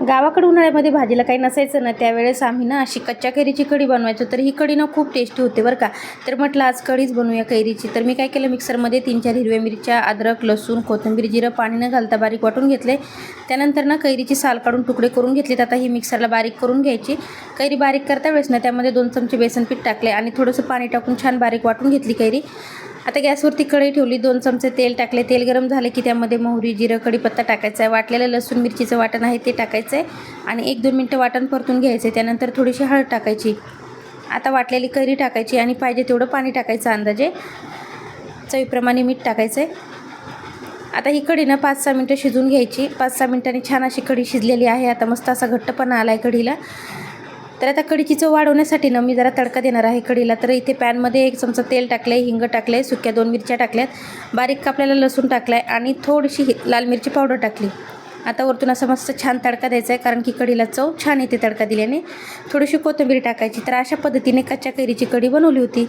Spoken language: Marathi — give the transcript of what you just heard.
गावाकडे उन्हाळ्यामध्ये भाजीला काही नसायचं ना, त्यावेळेस आम्ही ना अशी कच्च्या कैरीची कढी बनवायचो. तर ही कढी ना खूप टेस्टी होते बरं का. तर म्हटलं आज कढीच बनवूया कैरीची. तर मी काय केलं, मिक्सरमध्ये 3-4 हिरव्या मिरच्या, अद्रक, लसूण, कोथिंबीर, जिरं पाणी न घालता बारीक वाटून घेतले. त्यानंतर ना कैरीची साल काढून तुकडे करून घेतलेत. आता ही मिक्सरला बारीक करून घ्यायची. कैरी बारीक करता वेळेस ना त्यामध्ये 2 चमचे बेसन पीठ टाकले आणि थोडंसं पाणी टाकून छान बारीक वाटून घेतली कैरी. आता गॅसवरती कढई ठेवली, 2 चमचे तेल टाकले. तेल गरम झाले की त्यामध्ये मोहरी, जिरं, कढीपत्ता टाकायचा आहे. वाटलेलं लसूण मिरचीचं वाटण आहे ते टाकायचं आहे आणि 1-2 मिनटं वाटण परतून घ्यायचं आहे. त्यानंतर थोडीशी हळद टाकायची. आता वाटलेली कैरी टाकायची आणि पाहिजे तेवढं पाणी टाकायचं अंदाजे. चवीप्रमाणे मीठ टाकायचं आहे. आता ही कढी ना 5-6 मिनटं शिजवून घ्यायची. 5-6 मिनटांनी छान अशी कढी शिजलेली आहे. आता मस्त असा घट्टपणा आला आहे कढीला. तर आता कढीची चव वाढवण्यासाठी ना मी जरा तडका देणार आहे कढीला. तर इथे पॅनमध्ये 1 चमचा तेल टाकलं, हिंग टाकले, सुक्या 2 मिरच्या टाकल्यात, बारीक कापलेला लसूण टाकला आहे आणि थोडीशी लाल मिरची पावडर टाकली. आता वरतून असा मस्त छान तडका द्यायचा आहे, कारण की कढीला चव छान येते तडका दिल्याने. थोडीशी कोथिंबीर टाकायची. तर अशा पद्धतीने कच्च्या कैरीची कढी बनवली होती.